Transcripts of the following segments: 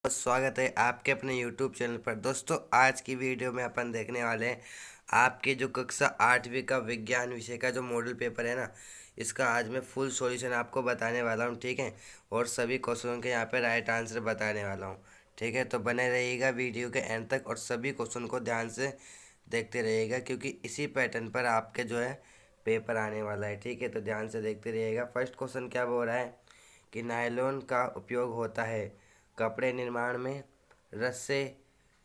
स्वागत है आपके अपने YouTube चैनल पर। दोस्तों, आज की वीडियो में अपन देखने वाले हैं आपके जो कक्षा 8वीं का विज्ञान विषय का जो मॉडल पेपर है ना, इसका आज मैं फुल सॉल्यूशन आपको बताने वाला हूं, ठीक है। और सभी क्वेश्चनों के यहाँ पे राइट आंसर बताने वाला हूं, ठीक है। तो बने रहिएगा वीडियो के एंड तक और सभी क्वेश्चन को ध्यान से देखते रहिएगा, क्योंकि इसी पैटर्न पर आपके जो है पेपर आने वाला है, ठीक है। तो ध्यान से देखते रहिएगा। फर्स्ट क्वेश्चन क्या बोल रहा है कि नायलॉन का उपयोग होता है कपड़े निर्माण में, रस्से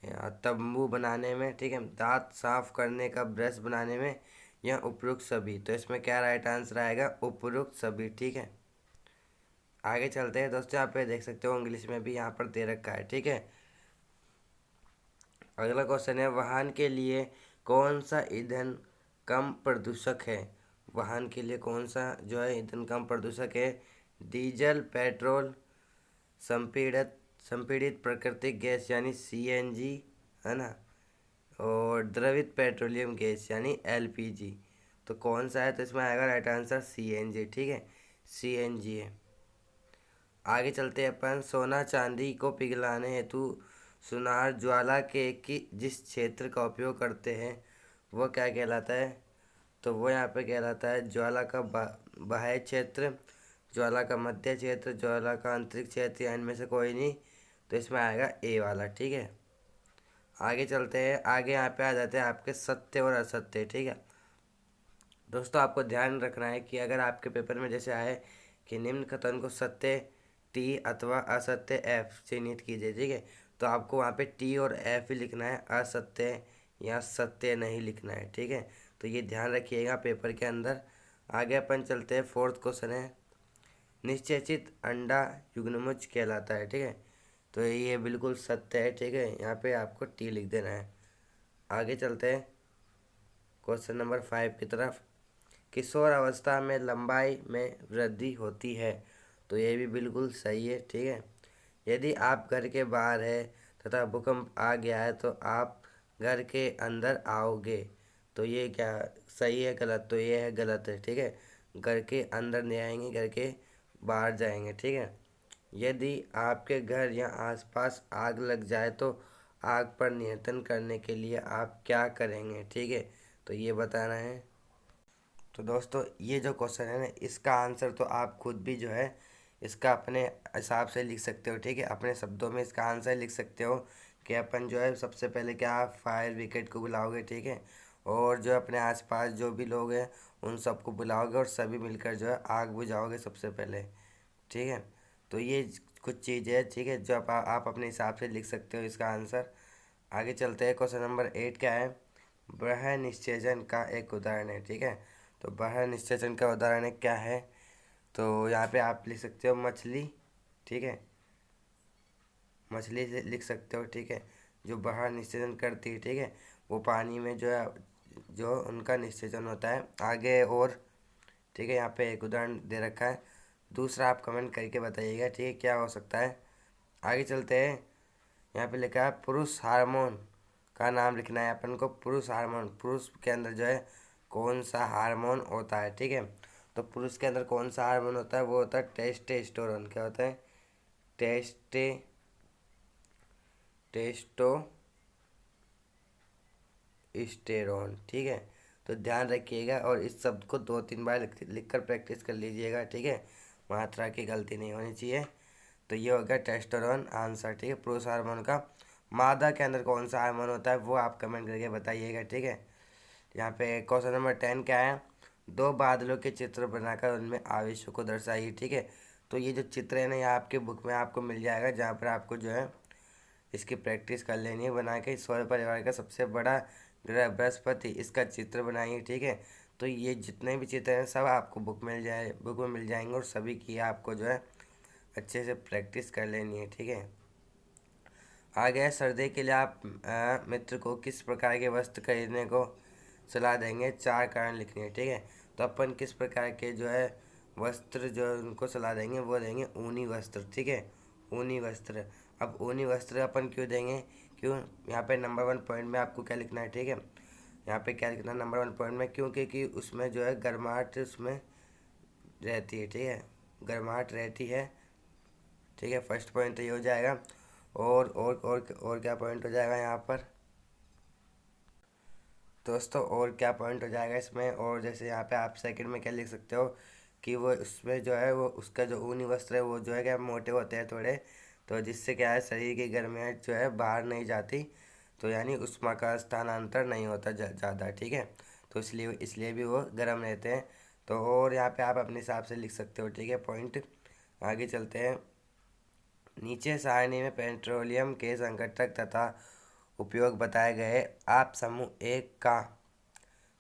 या तंबू बनाने में, ठीक है, दांत साफ करने का ब्रश बनाने में, या उपयुक्त सभी। तो इसमें क्या राइट आंसर आएगा? उपयुक्त सभी, ठीक है। आगे चलते हैं दोस्तों, यहाँ पे देख सकते हो इंग्लिश में भी यहाँ पर दे रखा है, ठीक है। अगला क्वेश्चन है वाहन के लिए कौन सा ईंधन कम प्रदूषक है? वाहन के लिए कौन सा जो है ईंधन कम प्रदूषक है? डीजल, पेट्रोल, संपीड़ित संपीड़ित प्राकृतिक गैस यानी सीएनजी, है ना, और द्रवित पेट्रोलियम गैस यानी एलपीजी। तो कौन सा है? तो इसमें आएगा राइट आंसर सीएनजी, ठीक है, सीएनजी है। आगे चलते हैं अपन। सोना चांदी को पिघलाने हेतु सुनार ज्वाला के की जिस क्षेत्र का उपयोग करते हैं वह क्या कहलाता है? तो वो यहाँ पे कहलाता है ज्वाला का बाह्य क्षेत्र, ज्वाला का मध्य क्षेत्र, ज्वाला का आंतरिक क्षेत्र, या इनमें से कोई नहीं। तो इसमें आएगा ए वाला, ठीक है। आगे चलते हैं। आगे यहाँ पे आ जाते हैं आपके सत्य और असत्य, ठीक है। दोस्तों, आपको ध्यान रखना है कि अगर आपके पेपर में जैसे आए कि निम्न कथन को सत्य टी अथवा असत्य एफ चिन्हित कीजिए, ठीक है, तो आपको वहाँ पे टी और एफ ही लिखना है, असत्य या सत्य नहीं लिखना है, ठीक है। तो ये ध्यान रखिएगा पेपर के अंदर। आगे अपन चलते हैं। फोर्थ क्वेश्चन है निश्चेचित अंडा युग्मज कहलाता है, ठीक है। तो ये बिल्कुल सत्य है, ठीक है, यहाँ पे आपको टी लिख देना है। आगे चलते हैं क्वेश्चन नंबर 5 की तरफ। किशोर अवस्था में लंबाई में वृद्धि होती है। तो ये भी बिल्कुल सही है, ठीक है। यदि आप घर के बाहर है तथा भूकंप आ गया है तो आप घर के अंदर आओगे। तो ये क्या सही है गलत? तो ये है गलत है, ठीक है। घर के अंदर नहीं आएंगे, घर के बाहर जाएंगे, ठीक है। यदि आपके घर या आसपास आग लग जाए तो आग पर नियंत्रण करने के लिए आप क्या करेंगे, ठीक है। तो ये बताना है। तो दोस्तों, ये जो क्वेश्चन है ना, इसका आंसर तो आप खुद भी जो है इसका अपने हिसाब से लिख सकते हो, ठीक है। अपने शब्दों में इसका आंसर लिख सकते हो कि अपन जो है सबसे पहले क्या आप फायर विकेट को बुलाओगे, ठीक है, और जो अपने आसपास जो भी लोग हैं उन सबको बुलाओगे और सभी मिलकर जो है आग बुझाओगे सबसे पहले, ठीक है। तो ये कुछ चीज़ें हैं, ठीक है, जो आप अपने हिसाब से लिख सकते हो इसका आंसर। आगे चलते हैं। क्वेश्चन नंबर 8 क्या है? बाह्य निश्चेचन का एक उदाहरण है, ठीक है। तो बाह्य निश्चेचन का उदाहरण है क्या है? तो यहाँ पे आप लिख सकते हो मछली, ठीक है, मछली से लिख सकते हो, ठीक है, जो बाहर निश्चेचन करती है, ठीक है, वो पानी में जो है जो उनका निश्चेचन होता है। आगे और, ठीक है, यहाँ पे एक उदाहरण दे रखा है। दूसरा आप कमेंट करके बताइएगा, ठीक है, क्या हो सकता है। आगे चलते हैं। यहाँ पे लिखा है पुरुष हार्मोन का नाम लिखना है अपन को। पुरुष हार्मोन, पुरुष के अंदर जो है कौन सा हार्मोन होता है, ठीक है। तो पुरुष के अंदर कौन सा हार्मोन होता है? वो होता है टेस्टोस्टेरोन। क्या होता है? टेस्टे टेस्टोस्टेरोन, ठीक है। तो ध्यान रखिएगा और इस शब्द को 2-3 बार लिख कर प्रैक्टिस कर लीजिएगा, ठीक है, मात्रा की गलती नहीं होनी चाहिए। तो ये हो गया टेस्टोस्टेरोन आंसर, ठीक है, पुरुष हार्मोन का। मादा के अंदर कौन सा हार्मोन होता है वो आप कमेंट करके बताइएगा, ठीक है। यहाँ पे क्वेश्चन नंबर 10 क्या है? दो बादलों के चित्र बनाकर उनमें आवेशों को दर्शाइए, ठीक है। तो ये जो चित्र है ना, ये आपके बुक में आपको मिल जाएगा, जहाँ पर आपको जो है इसकी प्रैक्टिस कर लेनी है बना के। सौर परिवार का सबसे बड़ा ग्रह बृहस्पति, इसका चित्र बनाइए, ठीक है। तो ये जितने भी चित्र हैं सब आपको बुक में मिल जाएंगे, और सभी की आपको जो है अच्छे से प्रैक्टिस कर लेनी है, ठीक है। आगे है सर्दी के लिए आप मित्र को किस प्रकार के वस्त्र खरीदने को सलाह देंगे? 4 कारण लिखने हैं, ठीक है। तो अपन किस प्रकार के जो है वस्त्र जो उनको सलाह देंगे वो देंगे ऊनी वस्त्र, ठीक है, ऊनी वस्त्र। अब ऊनी वस्त्र अपन क्यों देंगे? क्यों? यहाँ पे नंबर 1 पॉइंट में आपको क्या लिखना है, ठीक है, यहाँ पे क्या लिखना है नंबर 1 पॉइंट में? क्योंकि उसमें जो है गर्माहट उसमें रहती है, ठीक है, गर्माहट रहती है, ठीक है। फर्स्ट पॉइंट तो ये हो जाएगा। और क्या पॉइंट हो जाएगा यहाँ पर दोस्तों? और क्या पॉइंट हो जाएगा इसमें? और जैसे यहाँ पे आप सेकंड में क्या लिख सकते हो कि वो उसमें जो है वो उसका जो ऊनी वस्त्र है वो जो है क्या मोटे होते हैं थोड़े, तो जिससे क्या है शरीर की गर्माहट जो है बाहर नहीं जाती, तो यानी उष्मा का स्थानांतरण नहीं होता ज़्यादा, ठीक है। तो इसलिए इसलिए भी वो गर्म रहते हैं। तो और यहाँ पे आप अपने हिसाब से लिख सकते हो, ठीक है, पॉइंट। आगे चलते हैं। नीचे सारणी में पेट्रोलियम के संघटक तथा उपयोग बताए गए। आप समूह एक का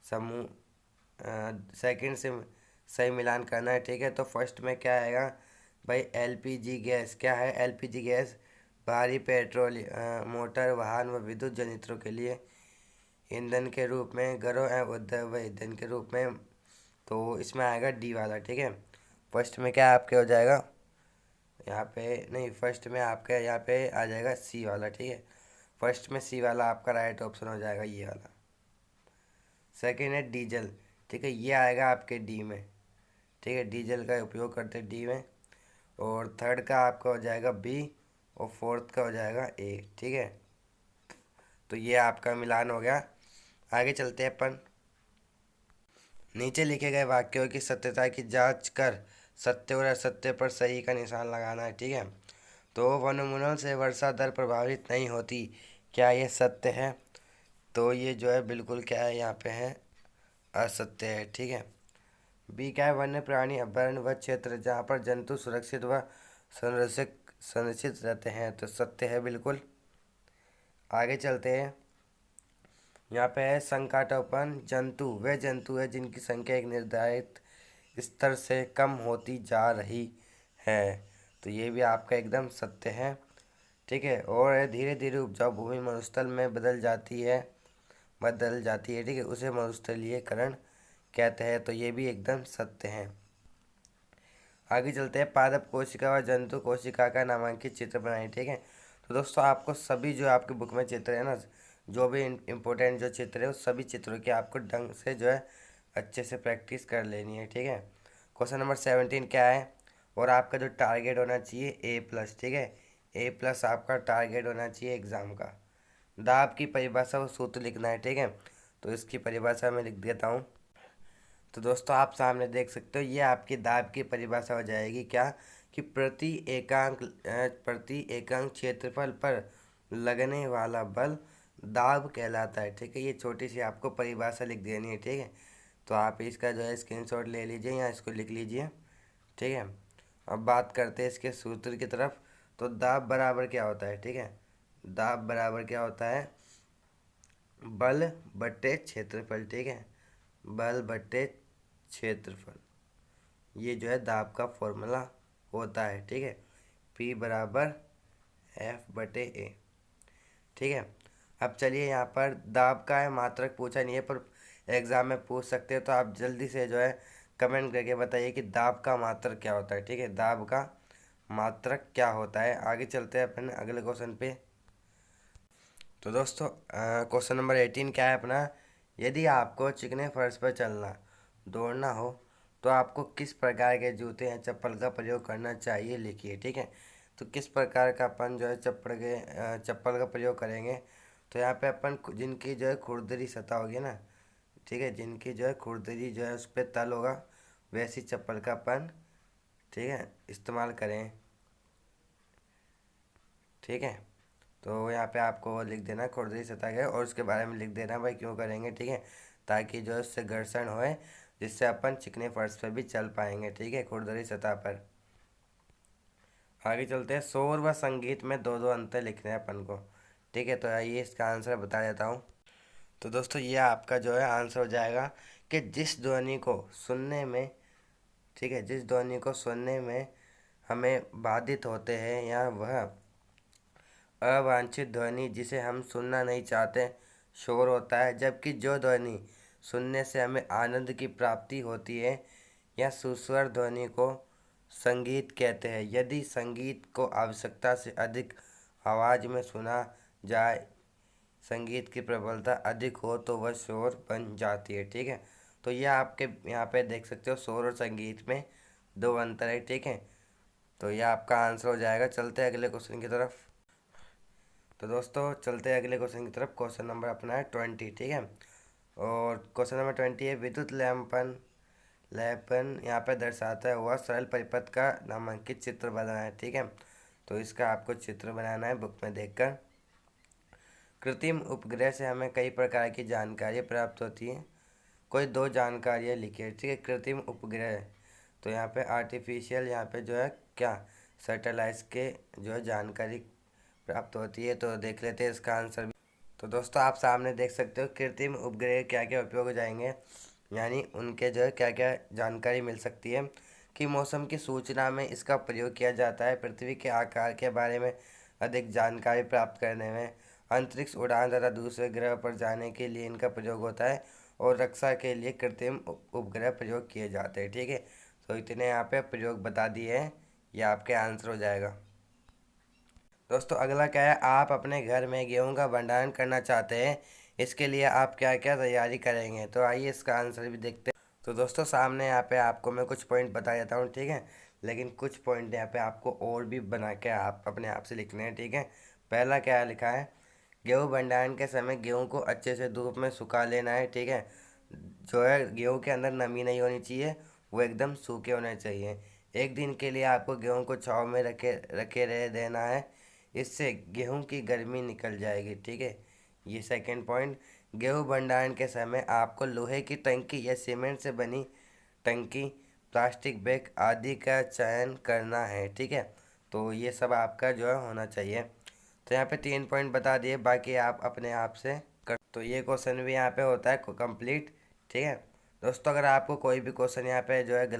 समूह सेकंड से सही मिलान करना है, ठीक है। तो फर्स्ट में क्या आएगा भाई? LPG gas. क्या है एलपीजी गैस? भारी पेट्रोल मोटर वाहन व विद्युत जनरेटरों के लिए ईंधन के रूप में, घरों एवं उद्योग व ईंधन के रूप में। तो इसमें आएगा डी वाला, ठीक है। फर्स्ट में क्या आपके हो जाएगा यहाँ पे? नहीं, फर्स्ट में आपका यहाँ पे आ जाएगा सी वाला, ठीक है। फर्स्ट में सी वाला आपका राइट ऑप्शन हो जाएगा, ये वाला। सेकेंड है डीजल, ठीक है, ये आएगा आपके डी में, ठीक है। डीजल का उपयोग करते हैं डी में। और थर्ड का आपका हो जाएगा बी, और फोर्थ का हो जाएगा ए, ठीक है। तो ये आपका मिलान हो गया। आगे चलते हैं अपन। नीचे लिखे गए वाक्यों की सत्यता की जांच कर सत्य और असत्य पर सही का निशान लगाना है, ठीक है। तो वनोन्मूलन से वर्षा दर प्रभावित नहीं होती, क्या ये सत्य है? तो ये जो है बिल्कुल क्या है यहाँ पे है, असत्य है, ठीक है। बी क्या है? वन्य प्राणी अभयारण्य वह क्षेत्र जहाँ पर जंतु सुरक्षित व संरक्षित संरक्षित रहते हैं, तो सत्य है बिल्कुल। आगे चलते हैं। यहाँ पे है संकाटोपन जंतु वे जंतु है जिनकी संख्या एक निर्धारित स्तर से कम होती जा रही है, तो ये भी आपका एकदम सत्य है, ठीक है। और धीरे धीरे उपजाऊ भूमि मरुस्थल में बदल जाती है, ठीक है, उसे मरुस्थलीकरण कहते हैं, तो ये भी एकदम सत्य है। आगे चलते हैं। पादप कोशिका व जंतु कोशिका का नामांकित चित्र बनाएं, ठीक है। तो दोस्तों आपको सभी जो आपकी बुक में चित्र है ना, जो भी इम्पोर्टेंट जो चित्र है उस सभी चित्रों की आपको ढंग से जो है अच्छे से प्रैक्टिस कर लेनी है, ठीक है। क्वेश्चन नंबर 17 क्या है? और आपका जो टारगेट होना चाहिए A+, ठीक है। A+ आपका टारगेट होना चाहिए एग्ज़ाम का। दाब की परिभाषा और सूत्र लिखना है, ठीक है। तो इसकी परिभाषा मैं लिख देता हूँ। तो दोस्तों आप सामने देख सकते हो, ये आपकी दाब की परिभाषा हो जाएगी क्या कि प्रति एकांक क्षेत्रफल पर लगने वाला बल दाब कहलाता है, ठीक है। ये छोटी सी आपको परिभाषा लिख देनी है, ठीक है। तो आप इसका जो है स्क्रीनशॉट ले लीजिए या इसको लिख लीजिए, ठीक है। अब बात करते हैं इसके सूत्र की तरफ। तो दाब बराबर क्या होता है, ठीक है। दाब बराबर क्या होता है? बल बट्टे क्षेत्रफल, ठीक है। बल बट्टे क्षेत्रफल, ये जो है दाब का फॉर्मूला होता है, ठीक है। P बराबर F/A, ठीक है। अब चलिए यहाँ पर दाब का है मात्रक पूछा नहीं है, पर एग्ज़ाम में पूछ सकते हैं, तो आप जल्दी से जो है कमेंट करके बताइए कि दाब का मात्रक क्या होता है, ठीक है। दाब का मात्रक क्या होता है। आगे चलते हैं अपने अगले क्वेश्चन पे। तो दोस्तों क्वेश्चन नंबर 18 क्या है अपना? यदि आपको चिकने फर्श पर चलना दौड़ना हो तो आपको किस प्रकार के जूते या चप्पल का प्रयोग करना चाहिए, लिखिए, ठीक है। तो किस प्रकार का अपन जो है चप्पल का प्रयोग करेंगे? तो यहाँ पे अपन जिनकी जो है खुरदरी सतह होगी ना, ठीक है, जिनकी जो है खुरदरी जो है उस पर तल होगा, वैसी चप्पल का अपन, ठीक है, इस्तेमाल करें, ठीक है। तो यहाँ पे आपको लिख देना खुरदरी सतह है और उसके बारे में लिख देना भाई क्यों करेंगे, ठीक है, ताकि जो है उससे घर्षण होए, जिससे अपन चिकने फर्श पर भी चल पाएंगे, ठीक है, खुरदरी सतह पर। आगे चलते हैं। शोर व संगीत में दो दो अंतर लिखने हैं अपन को, ठीक है। तो आइए इसका आंसर बता देता हूँ। तो दोस्तों ये आपका जो है आंसर हो जाएगा कि जिस ध्वनि को सुनने में, ठीक है, जिस ध्वनि को सुनने में हमें बाधित होते हैं या वह अवांछित ध्वनि जिसे हम सुनना नहीं चाहते शोर होता है, जबकि जो ध्वनि सुनने से हमें आनंद की प्राप्ति होती है या सुस्वर ध्वनि को संगीत कहते हैं। यदि संगीत को आवश्यकता से अधिक आवाज़ में सुना जाए, संगीत की प्रबलता अधिक हो तो वह शोर बन जाती है, ठीक है। तो यह आपके यहाँ पे देख सकते हो शोर और संगीत में दो अंतर है, ठीक है। तो यह आपका आंसर हो जाएगा। चलते हैं अगले क्वेश्चन की तरफ। तो दोस्तों चलते हैं अगले क्वेश्चन की तरफ। क्वेश्चन नंबर अपना है 20, ठीक है। और क्वेश्चन नंबर 20 है, विद्युत लेपन यहाँ पे दर्शाता हुआ सरल परिपथ का नामांकित चित्र बनाना है, ठीक है। तो इसका आपको चित्र बनाना है बुक में देखकर। कृत्रिम उपग्रह से हमें कई प्रकार की जानकारी प्राप्त होती है। कोई दो जानकारियाँ लिखिए, ठीक है। कृत्रिम उपग्रह, तो यहाँ पे आर्टिफिशियल, यहाँ पे जो है क्या, सैटेलाइट्स के जो है जानकारी प्राप्त होती है। तो देख लेते हैं इसका आंसर भी। तो दोस्तों आप सामने देख सकते हो कृत्रिम उपग्रह क्या क्या उपयोग हो जाएंगे, यानी उनके जो है क्या क्या जानकारी मिल सकती है कि मौसम की सूचना में इसका प्रयोग किया जाता है, पृथ्वी के आकार के बारे में अधिक जानकारी प्राप्त करने में, अंतरिक्ष उड़ान तथा दूसरे ग्रह पर जाने के लिए इनका प्रयोग होता है, और रक्षा के लिए कृत्रिम उपग्रह प्रयोग किए जाते हैं, ठीक है। तो इतने यहाँ पे प्रयोग बता दिए हैं, ये आपके आंसर हो जाएगा। दोस्तों अगला क्या है, आप अपने घर में गेहूं का भंडारण करना चाहते हैं, इसके लिए आप क्या क्या तैयारी करेंगे। तो आइए इसका आंसर भी देखते हैं। तो दोस्तों सामने यहाँ पे आपको मैं कुछ पॉइंट बता देता हूँ, ठीक है। लेकिन कुछ पॉइंट यहाँ पे आपको और भी बना के आप अपने आप से लिखने हैं, ठीक है। पहला क्या लिखा है, गेहूँ भंडारण के समय गेहूँ को अच्छे से धूप में सुखा लेना है, ठीक है। जो है गेहूँ के अंदर नमी नहीं होनी चाहिए, वो एकदम सूखे होने चाहिए। एक दिन के लिए आपको गेहूँ को छाँव में रखे रखे रह देना है, इससे गेहूं की गर्मी निकल जाएगी, ठीक है। ये सेकंड पॉइंट, गेहूं भंडारण के समय आपको लोहे की टंकी या सीमेंट से बनी टंकी, प्लास्टिक बैग आदि का चयन करना है, ठीक है। तो ये सब आपका जो है होना चाहिए। तो यहाँ पे 3 पॉइंट बता दिए, बाकी आप अपने आप से कर। तो ये क्वेश्चन भी यहाँ पे होता है कंप्लीट, ठीक है। दोस्तों अगर आपको कोई भी क्वेश्चन यहाँ पे जो है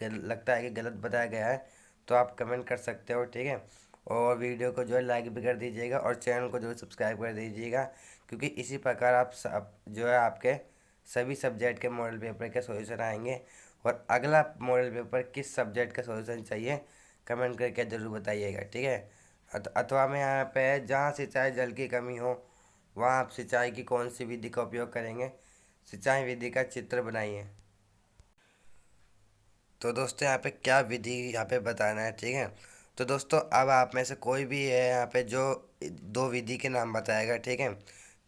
लगता है कि गलत बताया गया है, तो आप कमेंट कर सकते हो, ठीक है। और वीडियो को जो है लाइक भी कर दीजिएगा, और चैनल को जो है सब्सक्राइब कर दीजिएगा, क्योंकि इसी प्रकार आप सब जो है आपके सभी सब्जेक्ट के मॉडल पेपर के सॉल्यूशन आएंगे। और अगला मॉडल पेपर किस सब्जेक्ट का सॉल्यूशन चाहिए, कमेंट करके ज़रूर बताइएगा, ठीक है। अथवा में यहाँ पे जहाँ सिंचाई जल की कमी हो, वहाँ आप सिंचाई की कौन सी विधि का उपयोग करेंगे, सिंचाई विधि का चित्र बनाइए। तो दोस्तों यहाँ पे क्या विधि यहाँ पे बताना है, ठीक है। तो दोस्तों अब आप में से कोई भी है यहाँ पे जो दो विधि के नाम बताएगा, ठीक है।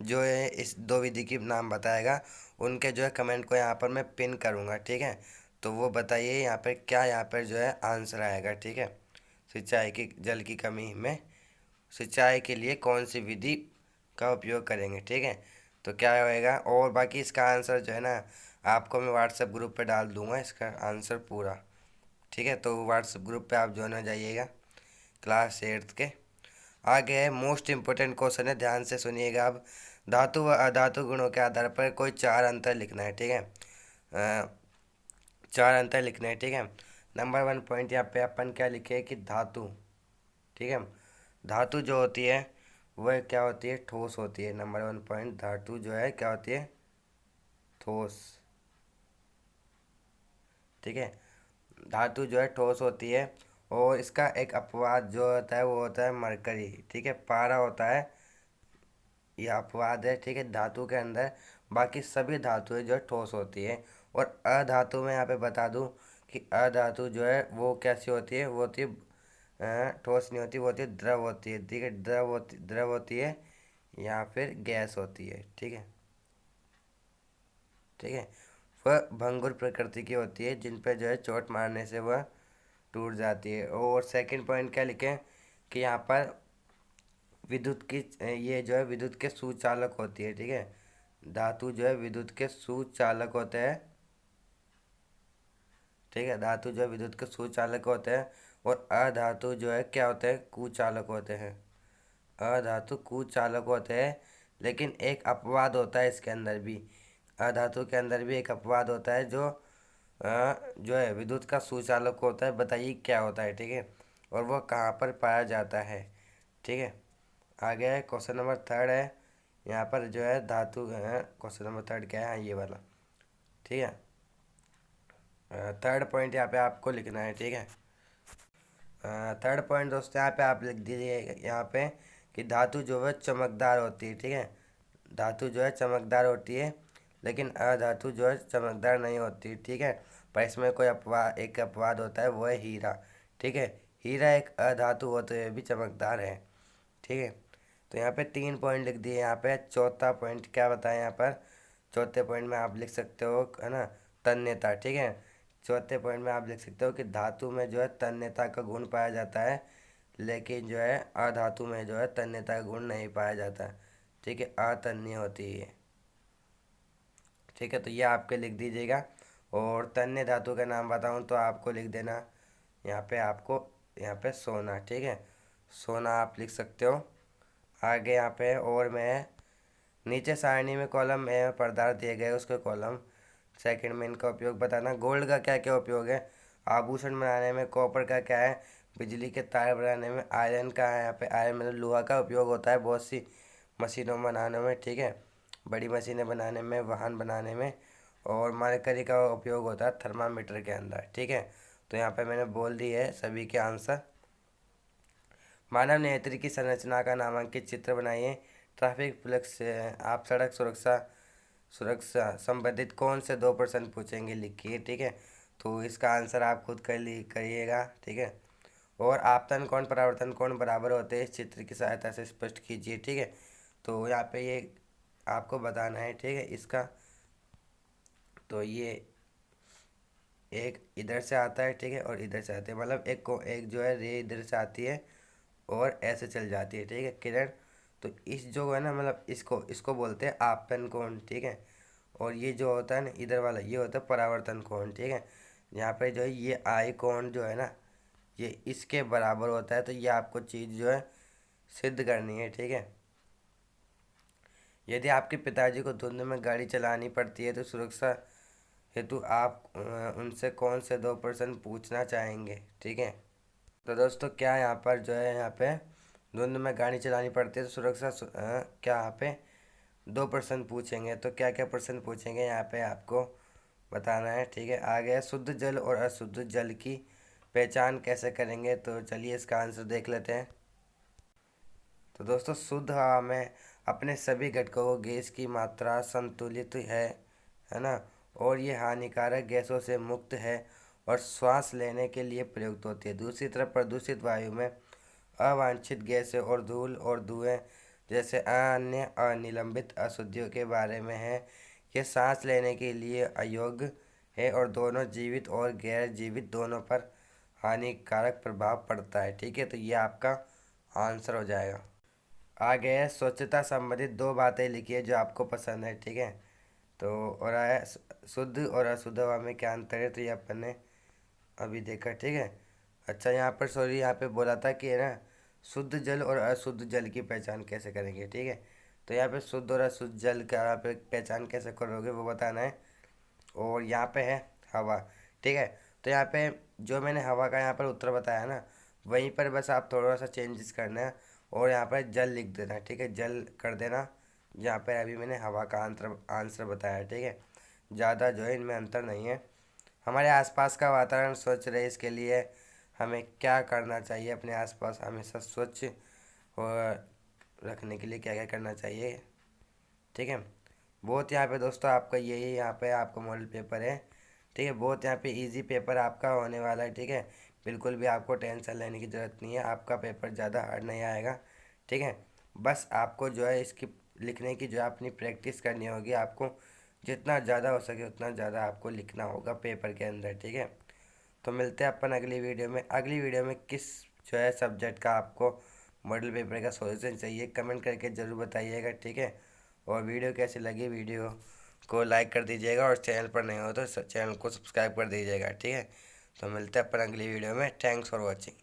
जो है इस दो विधि की नाम बताएगा, उनके जो है कमेंट को यहाँ पर मैं पिन करूँगा, ठीक है। तो वो बताइए यहाँ पर क्या यहाँ पर जो है आंसर आएगा, ठीक है। सिंचाई की जल की कमी में सिंचाई के लिए कौन सी विधि का उपयोग करेंगे, ठीक है। तो क्या होएगा, और बाकी इसका आंसर जो है ना आपको मैं व्हाट्सएप ग्रुप पे डाल दूंगा इसका आंसर पूरा, ठीक है। तो व्हाट्सएप ग्रुप पे आप ज्वाइन हो जाइएगा, क्लास 8th के। आगे है मोस्ट इम्पोर्टेंट क्वेश्चन है, ध्यान से सुनिएगा। अब धातु व अधातु गुणों के आधार पर कोई 4 अंतर लिखना है, ठीक है। 4 अंतर लिखने हैं, ठीक है। नंबर 1 पॉइंट यहाँ पे अपन क्या लिखे कि धातु, ठीक है। धातु जो होती है वह क्या होती है, ठोस होती है। नंबर 1 पॉइंट, धातु जो है क्या होती है, ठोस, ठीक है। धातु जो है ठोस होती है, और इसका एक अपवाद जो होता है वो होता है मरकरी, ठीक है। पारा होता है, यह अपवाद है, ठीक है, धातु के अंदर। बाकी सभी धातुएं जो है ठोस होती है। और अधातु में यहाँ पे बता दूं कि अधातु जो है वो कैसी होती है, वो होती है ठोस नहीं होती, वो होती है द्रव होती है, ठीक है। द्रव होती है या फिर गैस होती है, ठीक है, ठीक है। वह भंगुर प्रकृति की होती है, जिन पे जो है चोट मारने से वह टूट जाती है। और सेकंड पॉइंट क्या लिखें कि यहाँ पर विद्युत की ये जो है विद्युत के सुचालक होती है, ठीक है। धातु जो है विद्युत के सुचालक होते हैं, ठीक है। धातु जो है विद्युत के सुचालक होते हैं, और अधातु जो है क्या होते हैं, कुचालक होते हैं। अधातु कुचालक होते हैं, लेकिन एक अपवाद होता है इसके अंदर भी। अधातु के अंदर भी एक अपवाद होता है जो है विद्युत का सुचालक होता है। बताइए क्या होता है, ठीक है, और वह कहाँ पर पाया जाता है, ठीक है। आगे है क्वेश्चन नंबर 3 है, यहाँ पर जो है धातु है। क्वेश्चन नंबर 3 क्या है, ये वाला, ठीक है। थर्ड पॉइंट यहाँ पे आपको लिखना है, ठीक है। थर्ड पॉइंट दोस्तों यहाँ पे आप लिख दीजिए यहाँ पे कि धातु जो है चमकदार होती है, ठीक है। धातु जो है चमकदार होती है, लेकिन अधातु जो है चमकदार नहीं होती, ठीक है। पर इसमें कोई एक अपवाद होता है, वो है हीरा, ठीक है। हीरा एक अधातु होते हुए भी चमकदार है, ठीक है। तो यहाँ पे 3 पॉइंट लिख दिए। यहाँ पे चौथा पॉइंट क्या बताएं, यहाँ पर चौथे पॉइंट में आप लिख सकते हो, है ना, तन्यता। ठीक है, चौथे पॉइंट में आप लिख सकते हो कि धातु में जो है तन्यता का गुण पाया जाता है, लेकिन जो है अधातु में जो है तन्यता का गुण नहीं पाया जाता। ठीक है, अतन्य होती है। ठीक है, तो ये आपके लिख दीजिएगा। और तन्य धातु का नाम बताऊं तो आपको लिख देना यहाँ पे, आपको यहाँ पे सोना। ठीक है, सोना आप लिख सकते हो। आगे यहाँ पे और मैं नीचे सारणी में कॉलम ए में पदार्थ दिए गए उसके कॉलम सेकंड में इनका उपयोग बताना। गोल्ड का क्या क्या उपयोग है, आभूषण बनाने में। कॉपर का क्या है, बिजली के तार बनाने में। आयरन का है, यहाँ पे आयरन मतलब लोहा का उपयोग होता है बहुत सी मशीनों बनाने में। ठीक है, बड़ी मशीनें बनाने में, वाहन बनाने में। और मरकरी का उपयोग होता है थर्मामीटर के अंदर। ठीक है, तो यहाँ पे मैंने बोल दी है सभी के आंसर। मानव नेत्र की संरचना का नामांकित चित्र बनाइए। ट्रैफिक पुलिस से आप सड़क सुरक्षा सुरक्षा संबंधित कौन से 2 प्रश्न पूछेंगे, लिखिए। ठीक है, तो इसका आंसर आप खुद करिएगा। ठीक है, और आपतन कोण परावर्तन कोण बराबर होते हैं, इस चित्र की सहायता से स्पष्ट कीजिए। ठीक है, तो यहाँ पे ये आपको बताना है। ठीक है, इसका तो ये एक इधर से आता है। ठीक है, और इधर से आती है, मतलब एक जो है रे इधर से आती है और ऐसे चल जाती है। ठीक है, किरण। तो इस जो है ना, मतलब इसको इसको बोलते हैं आपतन कोण। ठीक है, और ये जो होता है ना इधर वाला, ये होता है परावर्तन कोण। ठीक है, यहाँ पे जो है ये आई कोण जो है ना, ये इसके बराबर होता है। तो ये आपको चीज़ जो है सिद्ध करनी है। ठीक है, यदि आपके पिताजी को धुंध में गाड़ी चलानी पड़ती है तो सुरक्षा हेतु आप उनसे कौन से 2 प्रश्न पूछना चाहेंगे। ठीक है, तो दोस्तों क्या यहाँ पर जो है, यहाँ पे धुंध में गाड़ी चलानी पड़ती है तो क्या यहाँ पे 2 प्रश्न पूछेंगे। तो क्या क्या प्रश्न पूछेंगे यहाँ पे आपको बताना है। ठीक है, आगे शुद्ध जल और अशुद्ध जल की पहचान कैसे करेंगे, तो चलिए इसका आंसर देख लेते हैं। तो दोस्तों शुद्ध हवा में अपने सभी घटकों को गैस की मात्रा संतुलित है ना, और ये हानिकारक गैसों से मुक्त है और श्वास लेने के लिए प्रयुक्त होती है। दूसरी तरफ प्रदूषित वायु में अवांछित गैसें और धूल और धुएं जैसे अन्य अनिलंबित अशुद्धियों के बारे में है। ये सांस लेने के लिए अयोग्य है और दोनों जीवित और गैर जीवित दोनों पर हानिकारक प्रभाव पड़ता है। ठीक है, तो ये आपका आंसर हो जाएगा। आगे है स्वच्छता संबंधित 2 बातें लिखिए जो आपको पसंद है। ठीक है, तो और है शुद्ध और अशुद्ध हवा में क्या अंतर है, तो ये अपन ने अभी देखा। ठीक है, अच्छा यहाँ पर सॉरी, यहाँ पे बोला था कि है ना शुद्ध जल और अशुद्ध जल की पहचान कैसे करेंगे। ठीक है, तो यहाँ पे शुद्ध और अशुद्ध जल का यहाँ पे पहचान कैसे करोगे वो बताना है। और यहाँ पे है हवा। ठीक है, तो यहाँ पे जो मैंने हवा का यहाँ पर उत्तर बताया ना, वहीं पर बस आप थोड़ा सा चेंजेस करना है और यहाँ पर जल लिख देना। ठीक है, जल कर देना जहाँ पर अभी मैंने हवा का आंसर बताया। ठीक है, ज़्यादा जो है इनमें अंतर नहीं है। हमारे आसपास का वातावरण स्वच्छ रहे इसके लिए हमें क्या करना चाहिए, अपने आसपास हमेशा स्वच्छ और रखने के लिए क्या क्या करना चाहिए। ठीक है, बहुत यहाँ पे दोस्तों आपका यही यहाँ पे आपका मॉडल पेपर है। ठीक है, बहुत यहाँ पे इजी पेपर आपका होने वाला है। ठीक है, बिल्कुल भी आपको टेंशन लेने की ज़रूरत नहीं है, आपका पेपर ज़्यादा हार्ड नहीं आएगा। ठीक है, बस आपको जो है इसकी लिखने की जो है अपनी प्रैक्टिस करनी होगी। आपको जितना ज़्यादा हो सके उतना ज़्यादा आपको लिखना होगा पेपर के अंदर। ठीक है, तो मिलते हैं अपन अगली वीडियो में। अगली वीडियो में किस जो है सब्जेक्ट का आपको मॉडल पेपर का सॉल्यूशन चाहिए कमेंट करके ज़रूर बताइएगा। ठीक है, और वीडियो कैसी लगी, वीडियो को लाइक कर दीजिएगा और चैनल पर नहीं हो तो चैनल को सब्सक्राइब कर दीजिएगा। ठीक है, तो मिलते हैं अपन अगली वीडियो में। Thanks for watching.